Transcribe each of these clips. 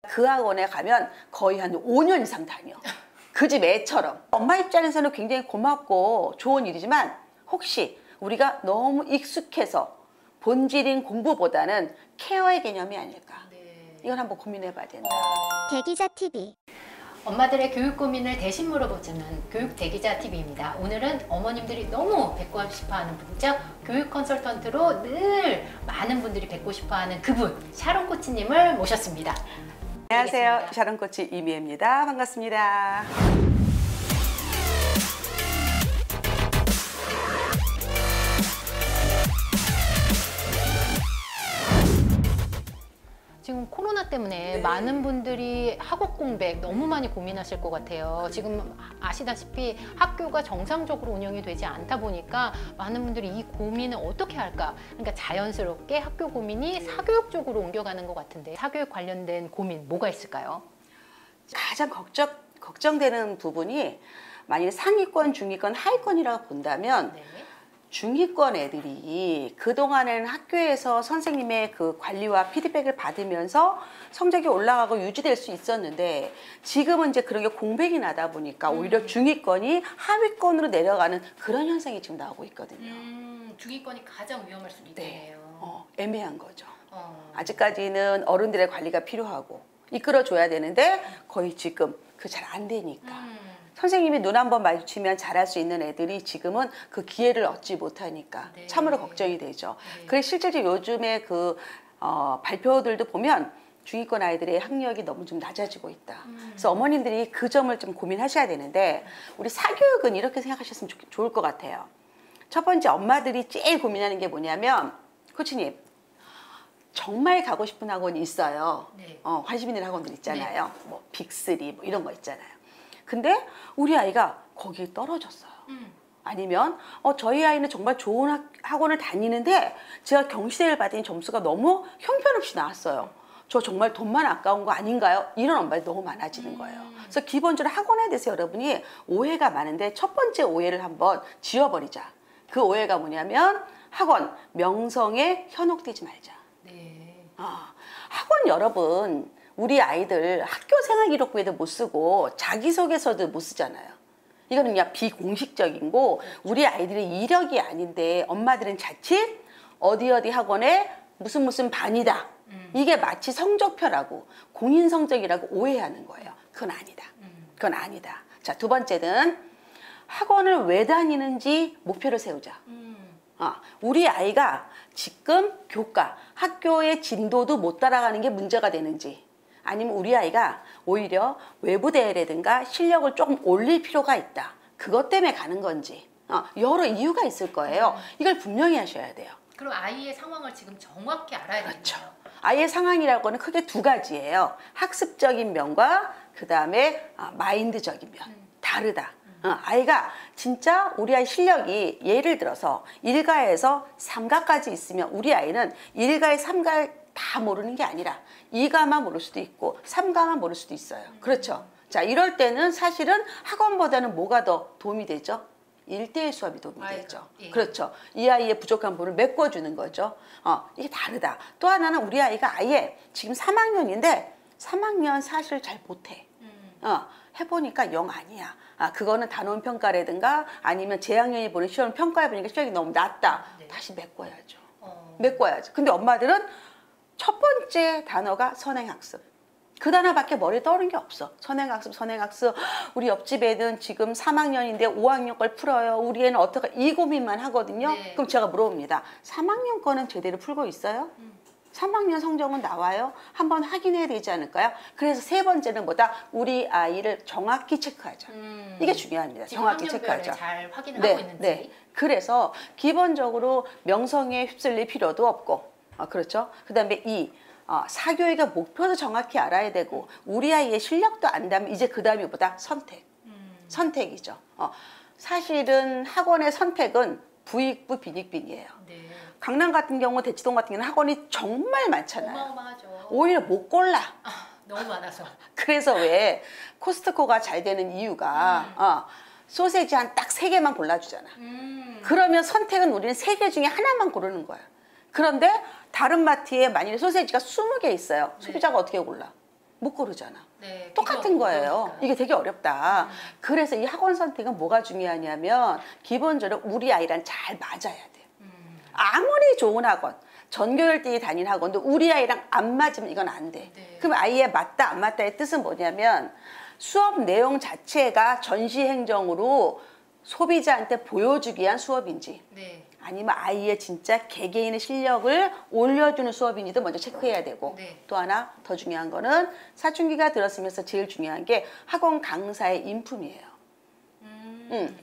그 학원에 가면 거의 한 5년 이상 다녀. 그 집 애처럼. 엄마 입장에서는 굉장히 고맙고 좋은 일이지만 혹시 우리가 너무 익숙해서 본질인 공부보다는 케어의 개념이 아닐까. 네. 이건 한번 고민해 봐야 된다. 대기자 TV. 엄마들의 교육 고민을 대신 물어보자는 교육 대기자 TV입니다. 오늘은 어머님들이 너무 뵙고 싶어하는 분이죠. 교육 컨설턴트로 늘 많은 분들이 뵙고 싶어하는 그분 샤론 코치님을 모셨습니다. 안녕하세요. 알겠습니다. 샤론 코치 이미애입니다. 반갑습니다. 지금 코로나 때문에 네. 많은 분들이 학업 공백 너무 많이 고민하실 것 같아요. 지금 아시다시피 학교가 정상적으로 운영이 되지 않다 보니까 많은 분들이 이 고민을 어떻게 할까? 그러니까 자연스럽게 학교 고민이 사교육 쪽으로 옮겨가는 것 같은데 사교육 관련된 고민 뭐가 있을까요? 가장 걱정되는 부분이 만약에 상위권, 중위권, 하위권이라고 본다면 네. 중위권 애들이 그동안에는 학교에서 선생님의 그 관리와 피드백을 받으면서 성적이 올라가고 유지될 수 있었는데 지금은 이제 그런 게 공백이 나다 보니까 오히려 중위권이 하위권으로 내려가는 그런 현상이 지금 나오고 있거든요. 중위권이 가장 위험할 수도 있겠네요. 애매한 거죠. 아직까지는 어른들의 관리가 필요하고 이끌어줘야 되는데 거의 지금 그 잘 안 되니까. 선생님이 눈 한번 마주치면 잘할 수 있는 애들이 지금은 그 기회를 얻지 못하니까 네. 참으로 걱정이 되죠. 네. 그래서 실제로 요즘에 그 발표들도 보면 중위권 아이들의 학력이 너무 좀 낮아지고 있다. 그래서 어머님들이 그 점을 좀 고민하셔야 되는데 우리 사교육은 이렇게 생각하셨으면 좋을 것 같아요. 첫 번째 엄마들이 제일 고민하는 게 뭐냐면 코치님 정말 가고 싶은 학원이 있어요. 네. 관심 있는 학원들 있잖아요. 뭐 빅3 뭐 이런 거 있잖아요. 근데 우리 아이가 거기에 떨어졌어요. 아니면 저희 아이는 정말 좋은 학원을 다니는데 제가 경시대를 받은 점수가 너무 형편없이 나왔어요. 저 정말 돈만 아까운 거 아닌가요? 이런 엄마들이 너무 많아지는 거예요. 그래서 기본적으로 학원에 대해서 여러분이 오해가 많은데 첫 번째 오해를 한번 지워버리자. 그 오해가 뭐냐면 학원 명성에 현혹되지 말자. 네. 학원 여러분 우리 아이들 학교 생활기록부에도 못 쓰고 자기소개서도 못 쓰잖아요. 이거는 그냥 비공식적인 거 우리 아이들의 이력이 아닌데 엄마들은 자칫 어디 학원에 무슨 반이다. 이게 마치 성적표라고 공인 성적이라고 오해하는 거예요. 그건 아니다. 그건 아니다. 자, 두 번째는 학원을 왜 다니는지 목표를 세우자. 우리 아이가 지금 교과, 학교의 진도도 못 따라가는 게 문제가 되는지 아니면 우리 아이가 오히려 외부 대회라든가 실력을 조금 올릴 필요가 있다. 그것 때문에 가는 건지 여러 이유가 있을 거예요. 이걸 분명히 하셔야 돼요. 그럼 아이의 상황을 지금 정확히 알아야 되겠죠. 그렇죠. 아이의 상황이라고 하는 크게 두 가지예요. 학습적인 면과 그 다음에 마인드적인 면. 다르다. 아이가 진짜 우리 아이 실력이 예를 들어서 1가에서 3가까지 있으면 우리 아이는 1가에 3가를 다 모르는 게 아니라 2가만 모를 수도 있고 3가만 모를 수도 있어요. 그렇죠. 자, 이럴 때는 사실은 학원보다는 뭐가 더 도움이 되죠? 1대1 수업이 도움이 되죠. 예. 그렇죠. 이 아이의 부족한 부분을 메꿔주는 거죠. 이게 다르다. 또 하나는 우리 아이가 아예 지금 3학년인데 3학년 사실 잘 못해. 해보니까 0 아니야. 그거는 단원 평가라든가 아니면 재학년이 보는 시험 평가해보니까 실력이 너무 낮다. 네. 다시 메꿔야죠. 메꿔야죠. 근데 엄마들은 첫 번째 단어가 선행학습. 그 단어밖에 머리에 떠오르는 게 없어. 선행학습. 우리 옆집 애는 지금 3학년인데 5학년 걸 풀어요. 우리 애는 어떻게 이 고민만 하거든요. 네. 그럼 제가 물어봅니다. 3학년 거는 제대로 풀고 있어요? 3학년 성적은 나와요? 한번 확인해야 되지 않을까요? 그래서 세 번째는 뭐다? 우리 아이를 정확히 체크하자. 이게 중요합니다. 정확히 체크하자. 잘 확인을 하고 있는지. 네. 그래서 기본적으로 명성에 휩쓸릴 필요도 없고 그렇죠. 그 다음에 사교육의 목표도 정확히 알아야 되고 우리 아이의 실력도 안다면 이제 그 다음이 보다 선택이죠. 사실은 학원의 선택은 부익부 빈익빈이에요. 네. 강남 같은 경우 대치동 같은 경우는 학원이 정말 많잖아요. 어마어마하죠. 오히려 못 골라. 너무 많아서. 그래서 왜 코스트코가 잘 되는 이유가 소세지 한 딱 3개만 골라주잖아. 그러면 선택은 우리는 3개 중에 하나만 고르는 거야. 그런데 다른 마트에 만약에 소세지가 20개 있어요. 소비자가 어떻게 골라? 못 고르잖아. 네, 똑같은 거예요. 어려우니까요. 이게 되게 어렵다. 그래서 이 학원 선택은 뭐가 중요하냐면 기본적으로 우리 아이랑 잘 맞아야 돼. 아무리 좋은 학원, 전교열등이 다닌 학원도 우리 아이랑 안 맞으면 이건 안 돼. 네. 그럼 아이의 맞다 안 맞다의 뜻은 뭐냐면 수업 내용 자체가 전시행정으로 소비자한테 보여주기 위한 수업인지 네. 아니면 아이의 진짜 개개인의 실력을 올려주는 수업인지도 먼저 체크해야 되고 네. 또 하나 더 중요한 거는 사춘기가 들었으면서 제일 중요한 게 학원 강사의 인품이에요.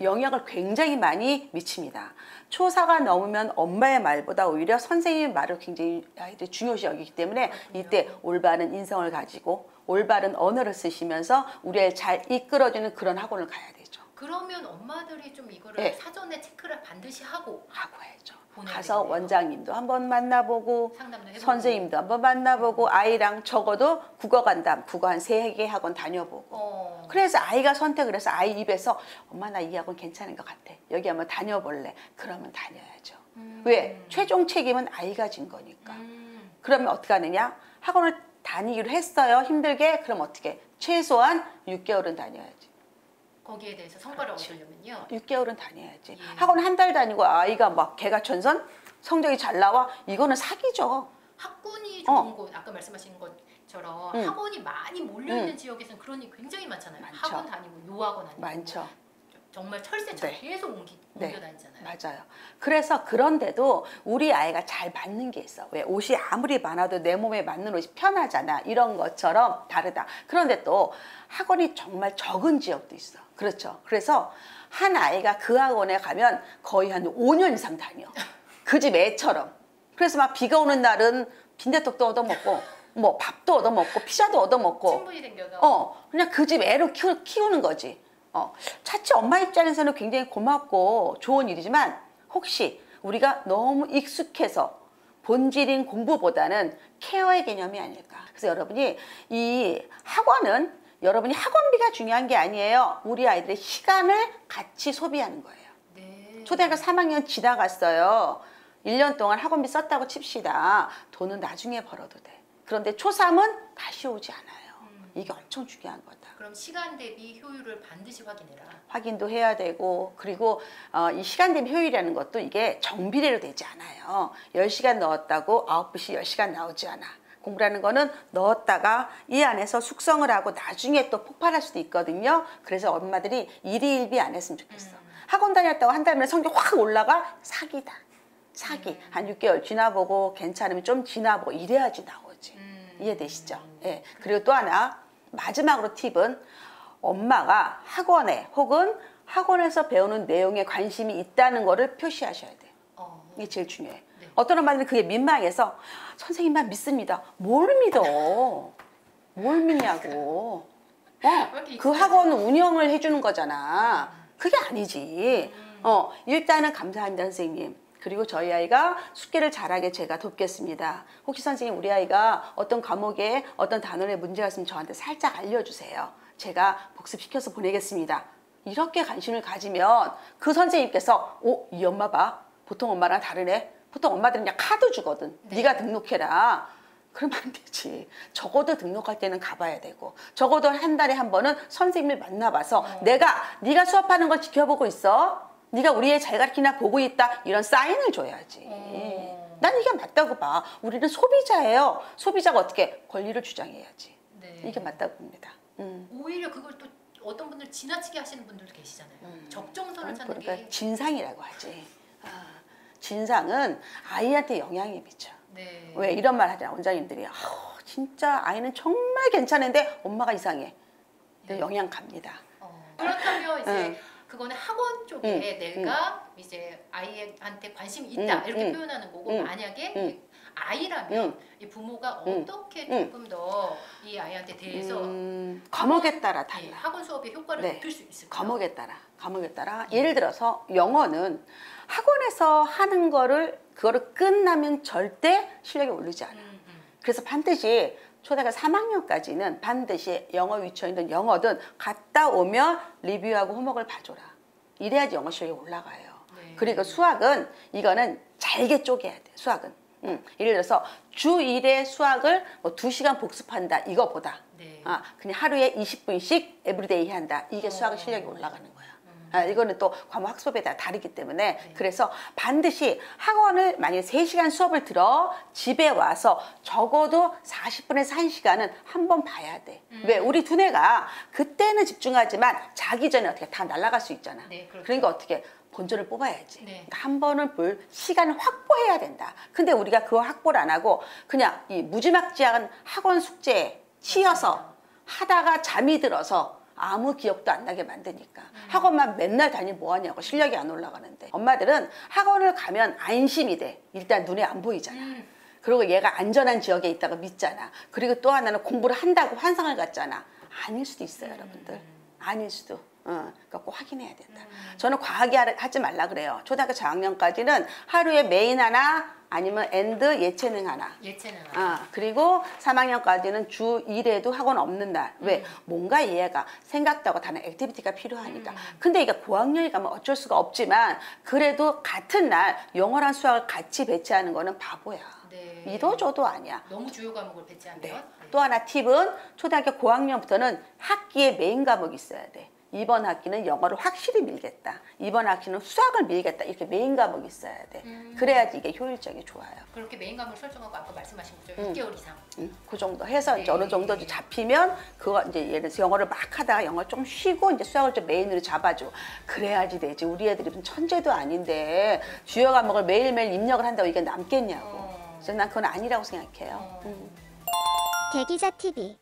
영향을 굉장히 많이 미칩니다. 초사가 넘으면 엄마의 말보다 오히려 선생님의 말을 굉장히 아이들이 중요시 여기기 때문에 이때 올바른 인성을 가지고 올바른 언어를 쓰시면서 우리 아이를 잘 이끌어주는 그런 학원을 가야 되죠. 그러면 엄마들이 좀 이거를 네. 사전에 체크를 반드시 하고 해야죠. 보내야 가서 되겠네요. 원장님도 한번 만나보고 상담도 해보고. 선생님도 한번 만나보고 아이랑 적어도 국어 간담, 국어 한 3개 학원 다녀보고 그래서 아이가 선택을 해서 아이 입에서 엄마 나 이 학원 괜찮은 것 같아. 여기 한번 다녀볼래. 그러면 다녀야죠. 왜? 최종 책임은 아이가 진 거니까. 그러면 어떻게 하느냐? 학원을 다니기로 했어요. 힘들게. 그럼 어떻게? 최소한 6개월은 다녀야지. 거기에 대해서 성과를 얻으려면요. 6개월은 다녀야지. 학원 한 달 다니고 아이가 막 개가천선? 성적이 잘 나와? 이거는 사기죠. 학군이 좋은 곳, 아까 말씀하신 것처럼 학원이 많이 몰려있는 지역에서는 그런 일 굉장히 많잖아요. 많죠. 학원 다니고 요학원 다니고 많죠. 정말 철새처럼 네. 계속 옮겨 네. 다니잖아요. 맞아요. 그래서 그런데도 우리 아이가 잘 맞는 게 있어. 왜? 옷이 아무리 많아도 내 몸에 맞는 옷이 편하잖아. 이런 것처럼 다르다. 그런데 또 학원이 정말 적은 지역도 있어. 그렇죠. 그래서 한 아이가 그 학원에 가면 거의 한 5년 이상 다녀. 그 집 애처럼. 그래서 막 비가 오는 날은 빈대떡도 얻어먹고 뭐 밥도 얻어먹고 피자도 얻어먹고 친분이 생겨서 그냥 그 집 애로 키우는 거지. 차치 엄마 입장에서는 굉장히 고맙고 좋은 일이지만 혹시 우리가 너무 익숙해서 본질인 공부보다는 케어의 개념이 아닐까. 그래서 여러분이 이 학원은 여러분이 학원비가 중요한 게 아니에요. 우리 아이들의 시간을 같이 소비하는 거예요. 네. 초등학교 3학년 지나갔어요. 1년 동안 학원비 썼다고 칩시다. 돈은 나중에 벌어도 돼. 그런데 초3은 다시 오지 않아요. 이게 엄청 중요한 거다. 그럼 시간 대비 효율을 반드시 확인해라. 확인도 해야 되고 그리고 이 시간 대비 효율이라는 것도 이게 정비례로 되지 않아요. 10시간 넣었다고 9시 10시간 나오지 않아. 공부라는 거는 넣었다가 이 안에서 숙성을 하고 나중에 또 폭발할 수도 있거든요. 그래서 엄마들이 일희일비 안 했으면 좋겠어. 학원 다녔다고 한 달 만에 성적 확 올라가? 사기다. 사기. 한 6개월 지나보고 괜찮으면 좀 지나보고 이래야지 나오지. 이해되시죠? 예. 그리고 또 하나 마지막으로 팁은 엄마가 학원에 혹은 학원에서 배우는 내용에 관심이 있다는 거를 표시하셔야 돼요. 이게 제일 중요해. 네. 어떤 엄마들은 그게 민망해서 선생님만 믿습니다. 뭘 믿어? 뭘 믿냐고. 그 학원 운영을 해주는 거잖아. 그게 아니지. 일단은 감사합니다, 선생님. 그리고 저희 아이가 숙제를 잘하게 제가 돕겠습니다. 혹시 선생님 우리 아이가 어떤 과목에 어떤 단원에 문제가 있으면 저한테 살짝 알려주세요. 제가 복습시켜서 보내겠습니다. 이렇게 관심을 가지면 그 선생님께서 이 엄마 봐. 보통 엄마랑 다르네. 보통 엄마들은 그냥 카드 주거든. 네가 등록해라. 그러면 안 되지. 적어도 등록할 때는 가봐야 되고 적어도 한 달에 한 번은 선생님을 만나봐서 네가 수업하는 걸 지켜보고 있어. 네가 우리 애 잘 가르치나 보고 있다. 이런 사인을 줘야지. 난 이게 맞다고 봐. 우리는 소비자예요. 소비자가 어떻게 권리를 주장해야지. 네. 이게 맞다고 봅니다. 오히려 그걸 또 어떤 분들 지나치게 하시는 분들도 계시잖아요. 적정선을 찾는 그러니까 게. 진상이라고 하지. 진상은 아이한테 영향이 미쳐. 네. 왜 이런 말 하잖아. 원장님들이 진짜 아이는 정말 괜찮은데 엄마가 이상해. 근데 영향 갑니다. 그렇다면 이제 그거는 학원 쪽에 내가 이제 아이한테 관심이 있다 이렇게 표현하는 거고 만약에 이 아이라면 이 부모가 어떻게 조금 더 이 아이한테 대해서 과목에 따라 이 달라. 학원 수업의 효과를 네. 높일 수 있을까요? 과목에 따라. 예를 들어서 영어는 학원에서 하는 그거를 끝나면 절대 실력이 오르지 않아. 그래서 반드시 초등학교 3학년까지는 반드시 영어 유치원이든 영어든 갔다 오면 리뷰하고 홈워크를 봐줘라. 이래야지 영어 실력이 올라가요. 네. 그리고 수학은 이거는 잘게 쪼개야 돼. 수학은. 예를 들어서 주 1회 수학을 뭐 2시간 복습한다 이거보다 네. 네. 그냥 하루에 20분씩 에브리데이 한다. 이게 수학 실력이 올라가는 거야. 이거는 또 과목 학습에 따라 다르기 때문에 그래서 반드시 학원을 만약에 3시간 수업을 들어 집에 와서 적어도 40분에서 1시간은 한 번 봐야 돼. 왜? 우리 두뇌가 그때는 집중하지만 자기 전에 어떻게 다 날아갈 수 있잖아. 네, 그렇죠. 그러니까 어떻게 본전을 뽑아야지. 네. 그러니까 한 번은 볼 시간을 확보해야 된다. 근데 우리가 그거 확보를 안 하고 그냥 이 무지막지한 학원 숙제에 치여서 하다가 잠이 들어서 아무 기억도 안 나게 만드니까 학원만 맨날 다니면 뭐하냐고 실력이 안 올라가는데 엄마들은 학원을 가면 안심이 돼. 일단 눈에 안 보이잖아. 그리고 얘가 안전한 지역에 있다고 믿잖아. 그리고 또 하나는 공부를 한다고 환상을 갖잖아. 아닐 수도 있어요, 여러분들. 아닐 수도. 그러니까 꼭 확인해야 된다. 저는 과하게 하지 말라 그래요. 초등학교 저학년까지는 하루에 메인 하나 아니면 엔드 예체능 하나. 예체능. 그리고 3학년까지는 주 1회도 학원 없는 날. 왜? 뭔가 얘가 생각도 하고 다른 액티비티가 필요하니까. 근데 이게 고학년이 가면 어쩔 수가 없지만 그래도 같은 날 영어랑 수학을 같이 배치하는 거는 바보야. 네. 이도 저도 아니야. 너무 주요 과목을 배치하면. 네. 또 하나 팁은 초등학교 고학년부터는 학기에 메인 과목이 있어야 돼. 이번 학기는 영어를 확실히 밀겠다. 이번 학기는 수학을 밀겠다. 이렇게 메인 과목이 있어야 돼. 그래야지 이게 효율적이 좋아요. 그렇게 메인 과목을 설정하고 아까 말씀하신 거죠. 6개월 이상. 그 정도 해서 네. 이제 어느 정도 잡히면 그거 이제 예를 들어서 영어를 막 하다가 영어를 좀 쉬고 이제 수학을 좀 메인으로 잡아줘. 그래야지 되지. 우리 애들이 무슨 천재도 아닌데 주요 과목을 매일매일 입력을 한다고 이게 남겠냐고. 그래서 난 그건 아니라고 생각해요. 대기자 TV